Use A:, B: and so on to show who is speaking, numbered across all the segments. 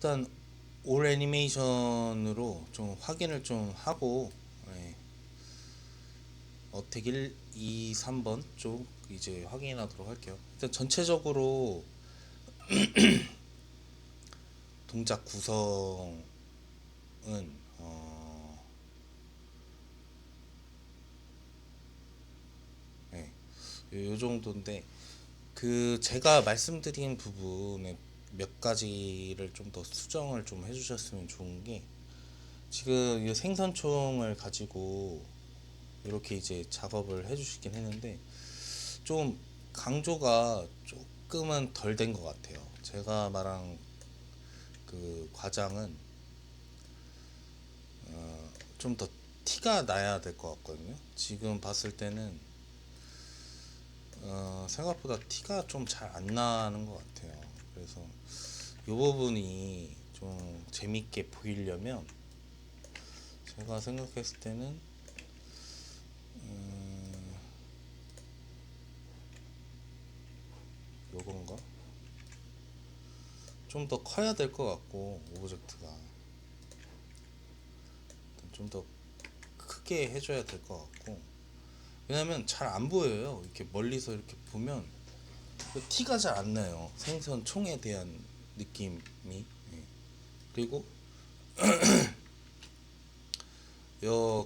A: 일단 올 애니메이션으로 좀 확인을 좀 하고, 예, 어택 1, 2, 3번 쪽 이제 확인하도록 할게요. 일단 전체적으로 동작 구성은 예, 요 정도인데, 그 제가 말씀드린 부분에 몇 가지를 좀 더 수정을 좀 해주셨으면 좋은 게, 지금 이 생선총을 가지고 이렇게 이제 작업을 해주시긴 했는데 좀 강조가 조금은 덜 된 것 같아요. 제가 말한 그 과장은 좀 더 티가 나야 될 것 같거든요. 지금 봤을 때는 생각보다 티가 좀 잘 안 나는 것 같아요. 그래서 이 부분이 좀 재밌게 보이려면 제가 생각했을 때는 요건가? 좀 더 커야 될 것 같고, 오브젝트가 좀 더 크게 해줘야 될 것 같고, 왜냐면 잘 안 보여요. 이렇게 멀리서 이렇게 보면 티가 잘 안 나요. 생선 총에 대한 느낌이. 예. 그리고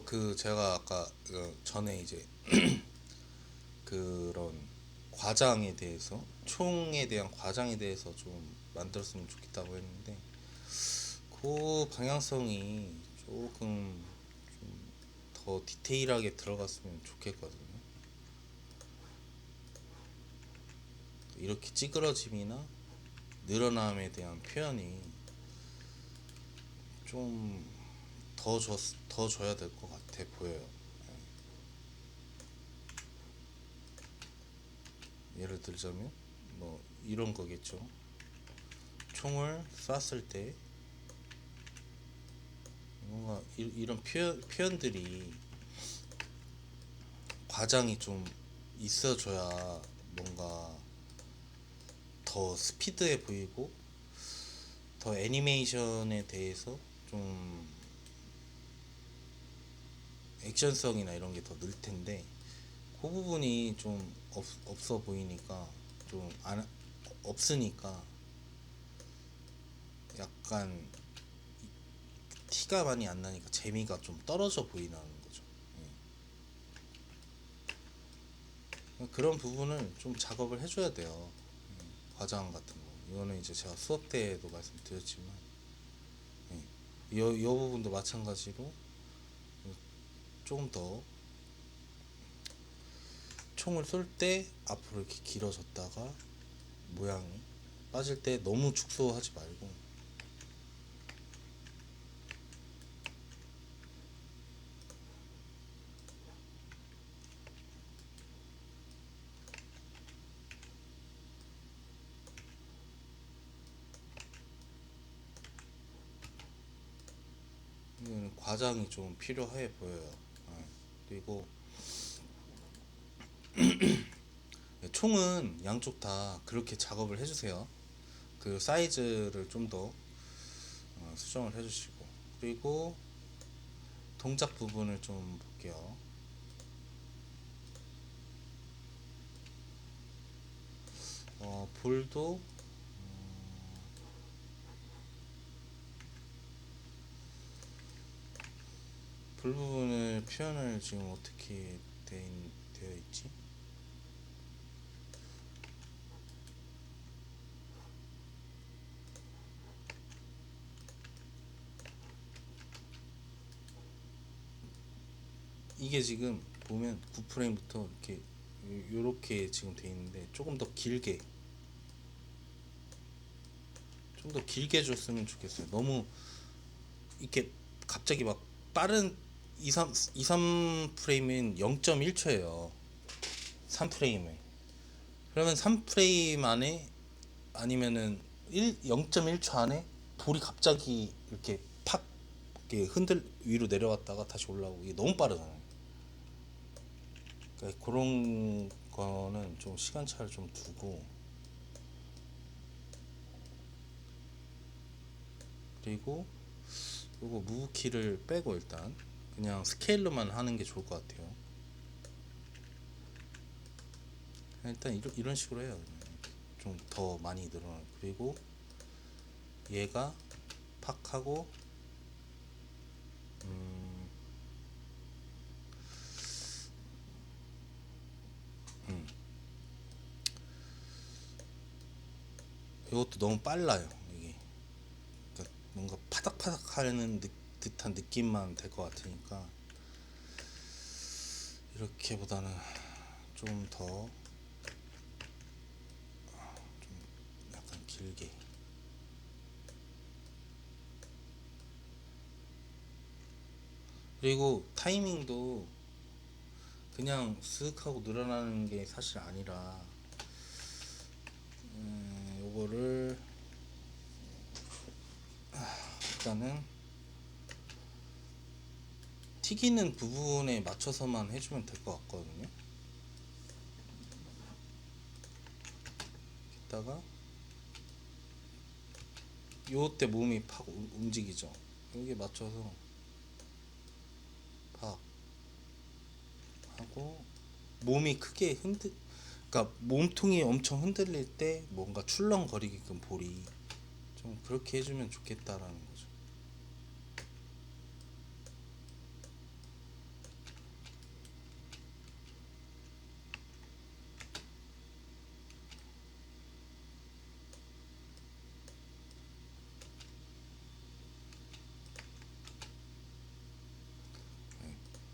A: 그 제가 아까 전에 이제 그런 과장에 대해서, 총에 대한 과장에 대해서 좀 만들었으면 좋겠다고 했는데, 그 방향성이 조금 더 디테일하게 들어갔으면 좋겠거든요. 이렇게 찌그러짐이나 늘어남에 대한 표현이 좀 더 줘야 될 것 같아 보여요. 예를 들자면 뭐 이런 거겠죠. 총을 쐈을 때 뭔가 이런 표현들이 과장이 좀 있어줘야 뭔가 더 스피드해 보이고, 더 애니메이션에 대해서 좀 액션성이나 이런 게 더 늘 텐데, 그 부분이 좀 없어 보이니까, 좀 안, 없으니까 약간 티가 많이 안 나니까 재미가 좀 떨어져 보이는 거죠. 그런 부분을 좀 작업을 해줘야 돼요. 과장 같은 거. 이거는 이제 제가 수업 때에도 말씀드렸지만, 이 부분도 마찬가지로 조금 더 총을 쏠 때 앞으로 이렇게 길어졌다가 모양이 빠질 때 너무 축소하지 말고, 이거는 과장이 좀 필요해 보여요. 그리고 총은 양쪽 다 그렇게 작업을 해주세요. 그 사이즈를 좀 더 수정을 해주시고, 그리고 동작 부분을 좀 볼게요. 볼도 볼 부분을 표현을 지금 어떻게 되어 있지? 이게 지금 보면 9프레임부터 이렇게 요렇게 지금 돼 있는데, 조금 더 길게, 좀 더 길게 줬으면 좋겠어요. 너무 이렇게 갑자기 막 빠른 3프레임은 0.1초예요. 3프레임에. 그러면 3프레임 안에, 아니면은 0.1초 안에 볼이 갑자기 이렇게 팍 이렇게 위로 내려왔다가 다시 올라오고, 이게 너무 빠르잖아요. 그러니까 그런 거는 좀 시간차를 좀 두고, 그리고 요거 무브 키를 빼고 일단 그냥 스케일로만 하는 게 좋을 것 같아요. 일단 이런 식으로 해요. 좀 더 많이 늘어나요. 그리고 얘가 팍 하고 음, 이것도 너무 빨라요. 이게 그러니까 뭔가 파닥파닥 하는 듯한 느낌만 될 것 같으니까 이렇게보다는 좀 더 약간 길게. 그리고 타이밍도 그냥 쓱 하고 늘어나는 게 사실 아니라 요거를 일단은 튀기는 부분에 맞춰서만 해주면 될 것 같거든요. 이따가 요때 몸이 팍 움직이죠. 여기에 맞춰서 팍 하고 몸이 크게 그러니까 몸통이 엄청 흔들릴 때 뭔가 출렁거리게끔 볼이 좀 그렇게 해주면 좋겠다라는 거죠.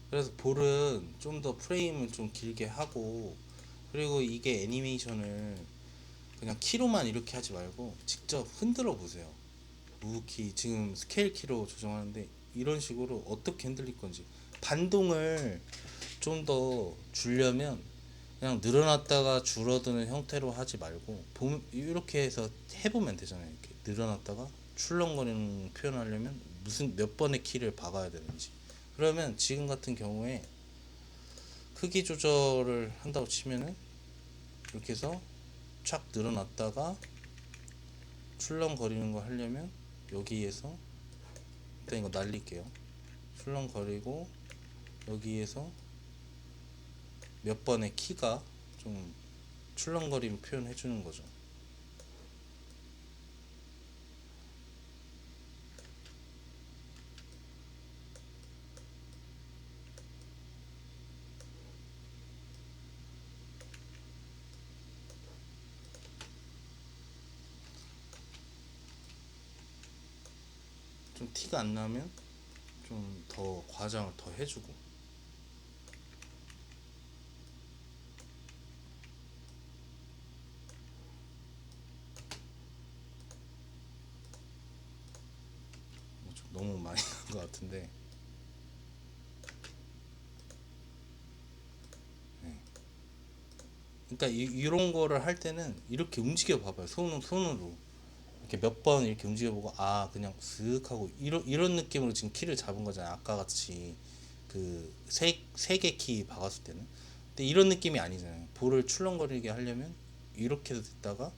A: 그래서 볼은 좀 더 프레임을 좀 길게 하고, 그리고 이게 애니메이션을 그냥 키로만 이렇게 하지 말고 직접 흔들어 보세요. 무브키 지금 스케일 키로 조정하는데 이런 식으로 어떻게 흔들릴 건지, 반동을 좀 더 주려면 그냥 늘어났다가 줄어드는 형태로 하지 말고 이렇게 해서 해보면 되잖아요. 이렇게 늘어났다가 출렁거리는 표현하려면 무슨 몇 번의 키를 박아야 되는지. 그러면 지금 같은 경우에 크기 조절을 한다고 치면은 이렇게 해서 촥 늘어났다가 출렁거리는 거 하려면 여기에서 일단 이거 날릴게요. 출렁거리고 여기에서 몇 번의 키가 좀 출렁거림 표현해 주는 거죠. 좀 티가 안 나면 좀 더 과장을 더 해주고. 좀 너무 많이 난 것 같은데. 네. 그러니까 이런 거를 할 때는 이렇게 움직여 봐봐요. 손으로 이렇게 몇 번 이렇게 움직여 보고, 아 그냥 슥 하고 이런 느낌으로 지금 키를 잡은 거잖아요. 아까 같이 그 세 개 키 박았을 때는. 근데 이런 느낌이 아니잖아요. 볼을 출렁거리게 하려면 이렇게도 됐다가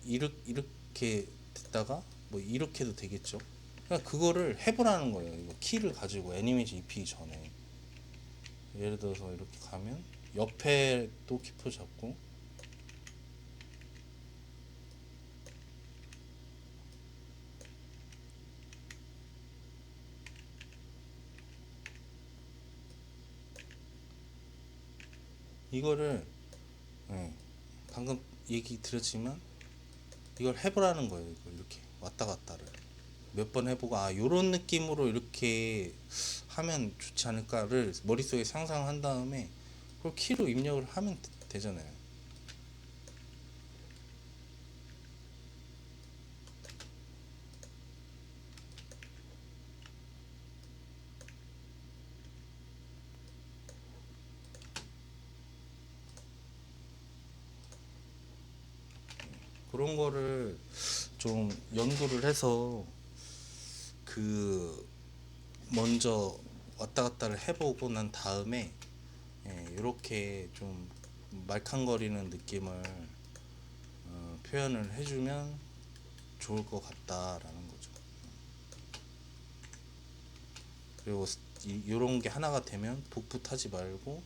A: 이렇게 됐다가 뭐 이렇게도 되겠죠. 그러니까 그거를 해보라는 거예요. 이거 키를 가지고 애니메이션 입히기 전에. 예를 들어서 이렇게 가면 옆에 또 키표 잡고, 이거를 예, 방금 얘기 드렸지만 이걸 해보라는 거예요. 이거 이렇게 왔다 갔다를 몇 번 해보고, 아 요런 느낌으로 이렇게 하면 좋지 않을까를 머릿속에 상상한 다음에 그걸 키로 입력을 하면 되잖아요. 그런 거를 좀 연구를 해서 그 먼저 왔다 갔다를 해보고 난 다음에 이렇게 좀 말캉거리는 느낌을 표현을 해주면 좋을 것 같다라는 거죠. 그리고 요런 게 하나가 되면 복부 타지 말고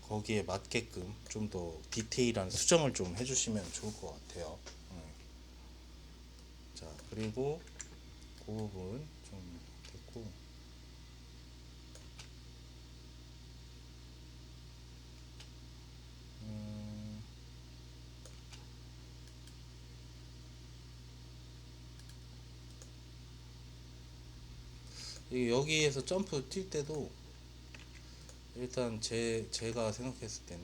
A: 거기에 맞게끔 좀 더 디테일한 수정을 좀 해주시면 좋을 것 같아요. 자, 그리고 그 부분 좀 됐고, 여기에서 점프 뛸 때도 일단 제가 생각했을 때는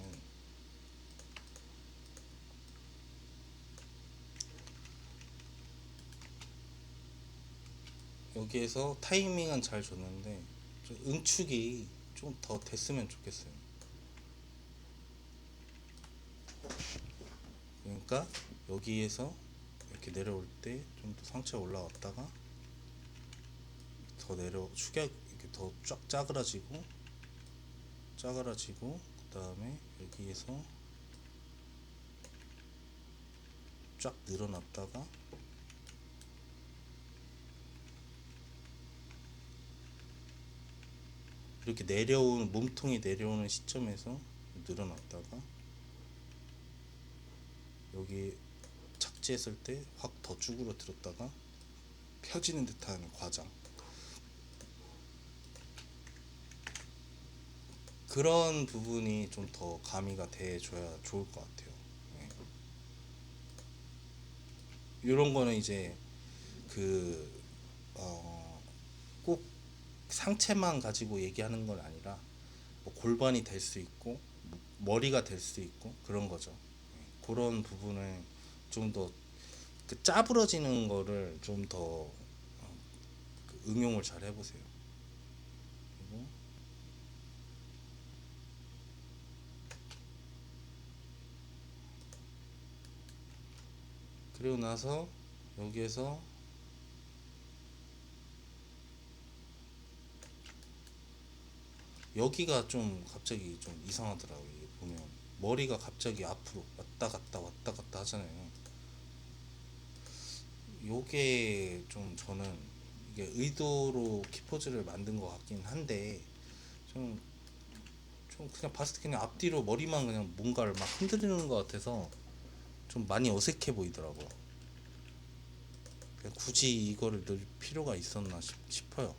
A: 여기에서 타이밍은 잘 줬는데 좀 응축이 좀 더 됐으면 좋겠어요. 그러니까 여기에서 이렇게 내려올 때 좀 더 상체가 올라왔다가 더 내려 축약 이렇게 더 쫙 짜그라지고 그 다음에 여기에서 쫙 늘어났다가 이렇게 내려오는 몸통이 내려오는 시점에서 늘어났다가 여기 착지했을 때 확 더 쭈그러들었다가 펴지는 듯한 과장, 그런 부분이 좀 더 가미가 돼줘야 좋을 것 같아요. 네. 이런 거는 이제 그 꼭 상체만 가지고 얘기하는 건 아니라 뭐 골반이 될 수 있고 뭐 머리가 될 수 있고 그런 거죠. 네. 그런 부분을 좀 더 그 짜부러지는 거를 좀 더 응용을 잘 해보세요. 그리고 나서 여기에서 여기가 좀 갑자기 좀 이상하더라고요. 보면 머리가 갑자기 앞으로 왔다 갔다 하잖아요. 요게 좀 저는 이게 의도로 키포즈를 만든 것 같긴 한데 좀, 그냥 봤을 때 그냥 앞뒤로 머리만 그냥 뭔가를 막 흔들리는 것 같아서 좀 많이 어색해 보이더라고요. 굳이 이거를 넣을 필요가 있었나 싶어요.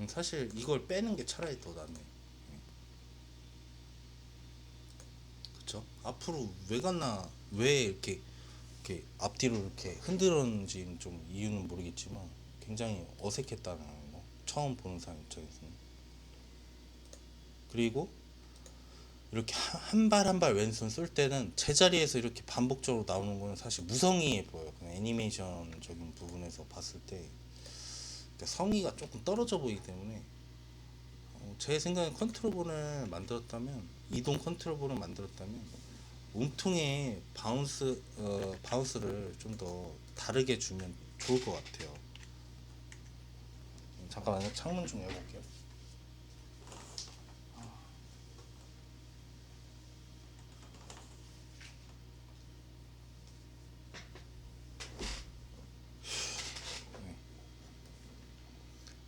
A: 사실 이걸 빼는 게 차라리 더 낫네. 그쵸? 앞으로 왜 갔나, 왜 이렇게 앞뒤로 이렇게 흔들었는지 좀 이유는 모르겠지만 굉장히 어색했다는 거. 처음 보는 사람 입장에서는. 그리고 이렇게 한 발 한 발 왼손 쏠 때는 제자리에서 이렇게 반복적으로 나오는 거는 사실 무성의해 보여요. 그냥 애니메이션적인 부분에서 봤을 때 그러니까 성의가 조금 떨어져 보이기 때문에 제 생각엔 컨트롤본을 만들었다면, 이동 컨트롤본을 만들었다면 몸통에 바운스를 좀 더 다르게 주면 좋을 것 같아요. 잠깐만요. 창문 좀 열어볼게요.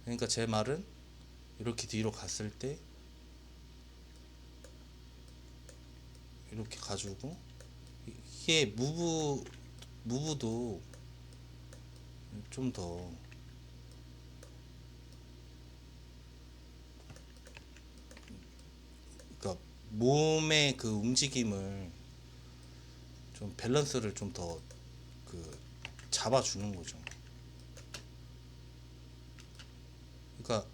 A: 그러니까 제 말은 이렇게 뒤로 갔을 때 이렇게 가지고 이게 무브도 좀 더, 그러니까 몸의 그 움직임을 좀 밸런스를 좀 더 그 잡아주는 거죠. 그러니까,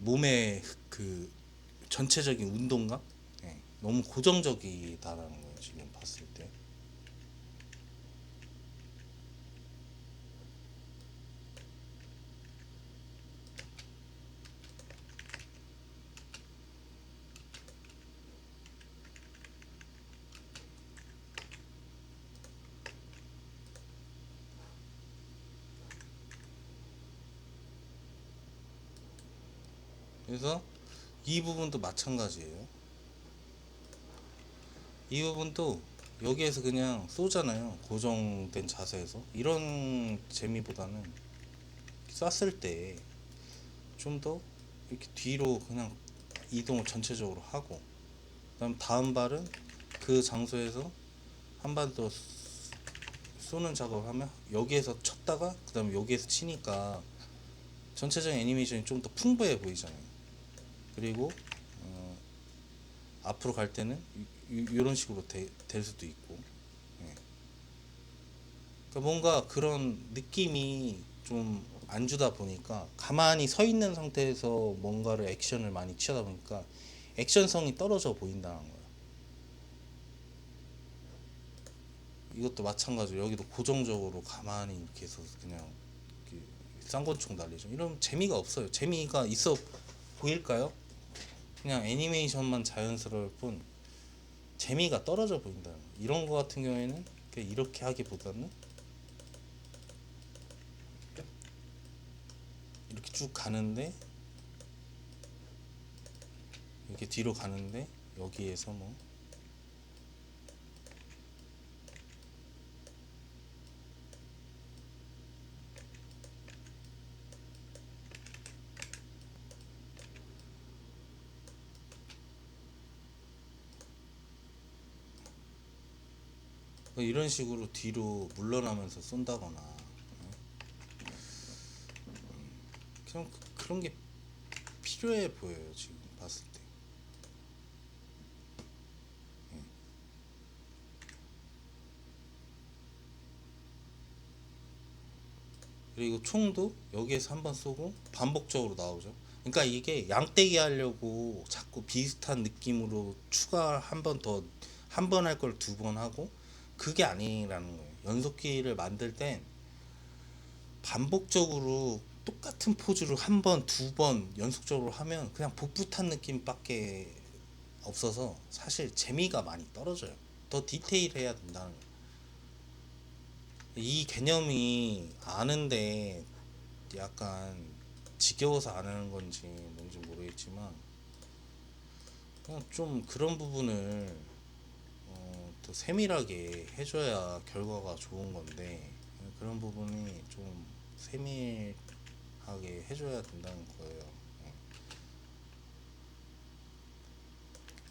A: 몸의 그 전체적인 운동감, 예, 너무 고정적이다라는 거예요. 지금 봤을 때. 그래서 이 부분도 마찬가지예요. 이 부분도 여기에서 그냥 쏘잖아요. 고정된 자세에서. 이런 재미보다는 쐈을 때 좀 더 이렇게 뒤로 그냥 이동을 전체적으로 하고, 그다음 다음 발은 그 장소에서 한 발 더 쏘는 작업을 하면 여기에서 쳤다가 그 다음에 여기에서 치니까 전체적인 애니메이션이 좀 더 풍부해 보이잖아요. 그리고 앞으로 갈 때는 이런 식으로 될 수도 있고. 예. 그러니까 뭔가 그런 느낌이 좀 안 주다 보니까, 가만히 서 있는 상태에서 뭔가를 액션을 많이 취하다 보니까 액션성이 떨어져 보인다는 거예요. 이것도 마찬가지로 여기도 고정적으로 가만히 이렇게 해서 그냥 쌍권총 날리죠. 이러면 재미가 없어요. 재미가 있어 보일까요? 그냥 애니메이션만 자연스러울 뿐 재미가 떨어져 보인다. 이런 거 같은 경우에는 이렇게 하기보다는 이렇게 쭉 가는데, 이렇게 뒤로 가는데 여기에서 뭐 이런 식으로 뒤로 물러나면서 쏜다거나, 그냥 그런 게 필요해 보여요 지금 봤을 때. 그리고 총도 여기에서 한번 쏘고 반복적으로 나오죠. 그러니까 이게 양떼기 하려고 자꾸 비슷한 느낌으로 추가 한 번 더, 한 번 할 걸 두 번 하고, 그게 아니라는 거예요. 연속기를 만들 땐 반복적으로 똑같은 포즈로 한 번, 두 번 연속적으로 하면 그냥 복붙한 느낌밖에 없어서 사실 재미가 많이 떨어져요. 더 디테일해야 된다는 거예요. 이 개념이 아는데 약간 지겨워서 안 하는 건지 뭔지 모르겠지만, 그냥 좀 그런 부분을 더 세밀하게 해줘야 결과가 좋은 건데, 그런 부분이 좀 세밀하게 해줘야 된다는 거예요.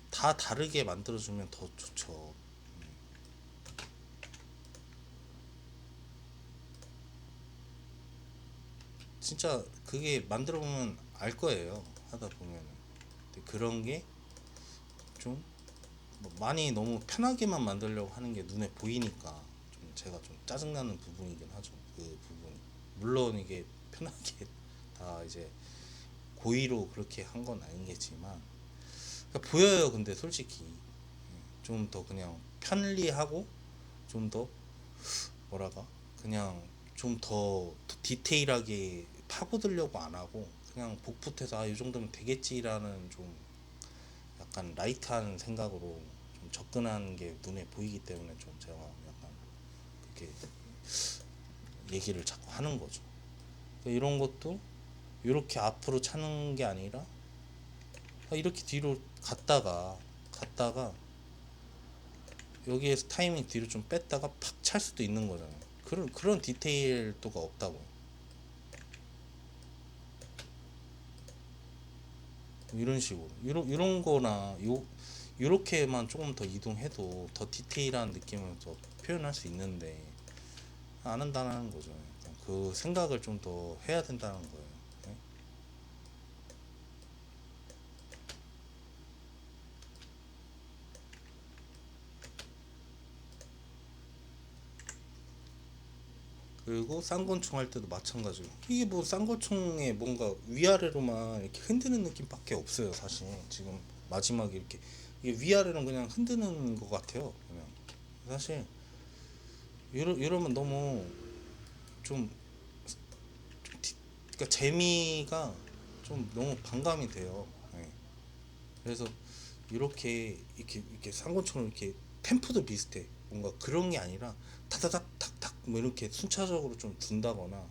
A: 다 다르게 만들어주면 더 좋죠. 진짜 그게 만들어 보면 알 거예요. 하다 보면은. 근데 그런 게 좀 많이 너무 편하게만 만들려고 하는 게 눈에 보이니까 좀 제가 좀 짜증나는 부분이긴 하죠. 그 부분이. 물론 이게 편하게 다 이제 고의로 그렇게 한 건 아니겠지만, 그러니까 보여요. 근데 솔직히 좀 더 그냥 편리하고, 좀 더 뭐랄까, 그냥 좀 더 디테일하게 파고들려고 안 하고 그냥 복붙해서 이 정도면 되겠지라는 좀 약간 라이트한 생각으로 좀 접근하는 게 눈에 보이기 때문에 좀 제가 약간 그렇게 얘기를 자꾸 하는 거죠. 그러니까 이런 것도 이렇게 앞으로 차는 게 아니라 이렇게 뒤로 갔다가 여기에서 타이밍 뒤로 좀 뺐다가 팍 찰 수도 있는 거잖아요. 그런 디테일도가 없다고. 이런 식으로 이런 거나 요렇게만 조금 더 이동해도 더 디테일한 느낌을 더 표현할 수 있는데 안 한다는 거죠. 그 생각을 좀 더 해야 된다는 거예요. 네? 그리고 쌍권총 할 때도 마찬가지로, 이게 뭐 쌍권총에 뭔가 위아래로만 이렇게 흔드는 느낌밖에 없어요 사실. 지금 마지막에 이렇게 이게 위아래로 그냥 흔드는 것 같아요 그냥. 사실 이러면 너무 좀, 그러니까 재미가 좀 너무 반감이 돼요. 네. 그래서 이렇게 상권처럼 이렇게 템포도 비슷해. 뭔가 그런 게 아니라 타다닥 탁탁 뭐 이렇게 순차적으로 좀 둔다거나,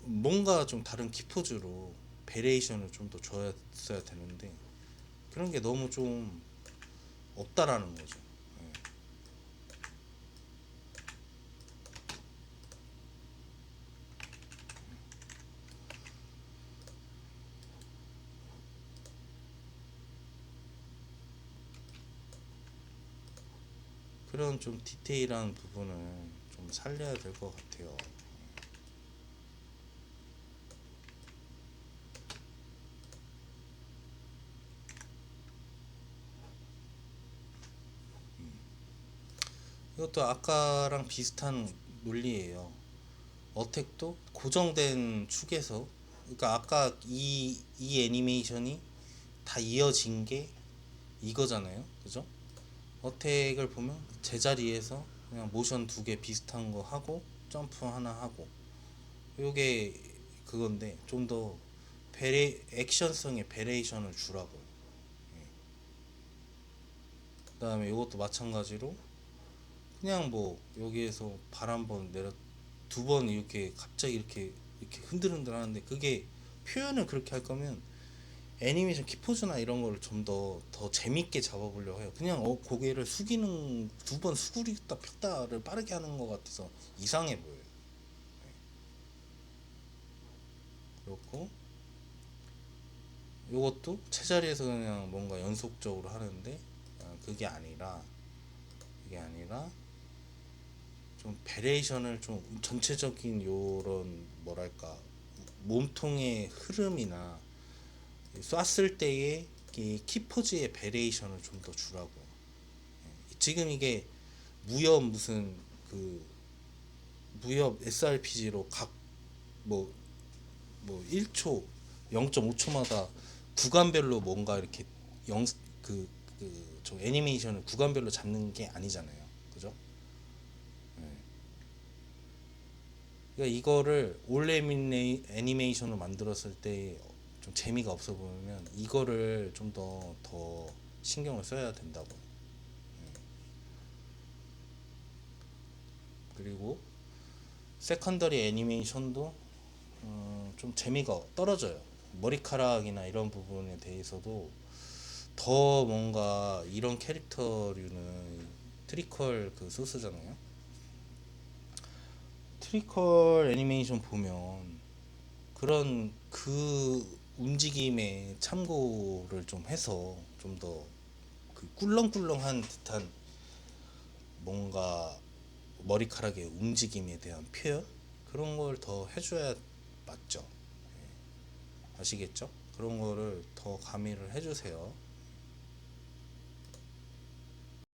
A: 뭔가 좀 다른 키포즈로 베리에이션을 좀 더 줬어야 되는데 그런 게 너무 좀 없다라는 거죠. 예. 그런 좀 디테일한 부분을 좀 살려야 될 것 같아요. 이것도 아까랑 비슷한 논리예요. 어택도 고정된 축에서, 그러니까 아까 이 애니메이션이 다 이어진 게 이거잖아요, 그죠? 어택을 보면 제자리에서 그냥 모션 두 개 비슷한 거 하고 점프 하나 하고 요게 그건데 좀 더 액션성의 베레이션을 주라고요. 그 다음에 이것도 마찬가지로 그냥 뭐 여기에서 발 한 번 내려 두 번 이렇게 갑자기 이렇게 흔들흔들 하는데 그게 표현을 그렇게 할 거면 애니메이션 키포즈나 이런 거를 좀 더 재밌게 잡아보려고 해요. 그냥 고개를 숙이는 두 번 수그리다 폈다를 빠르게 하는 것 같아서 이상해 보여요. 그렇고 요것도 제자리에서 그냥 뭔가 연속적으로 하는데 그게 아니라 좀 베레이션을 좀 전체적인 요런 뭐랄까 몸통의 흐름이나 쐈을 때의 이 키포즈의 베레이션을 좀 더 주라고. 지금 이게 무협 무슨 그 무협 SRPG로 뭐 뭐 1초 0.5초마다 구간별로 뭔가 이렇게 저 애니메이션을 구간별로 잡는 게 아니잖아요, 그죠? 그러니까 이거를 올 애니메이션을 만들었을 때 좀 재미가 없어 보이면 이거를 좀 더 신경을 써야 된다고. 그리고 세컨더리 애니메이션도 좀 재미가 떨어져요. 머리카락이나 이런 부분에 대해서도 더 뭔가 이런 캐릭터류는 트리컬 그 소스잖아요. 트리컬 애니메이션 보면 그런 그 움직임에 참고를 좀 해서 좀 더 그 꿀렁꿀렁한 듯한 뭔가 머리카락의 움직임에 대한 표현 그런 걸 더 해줘야 맞죠. 아시겠죠? 그런 거를 더 가미를 해주세요.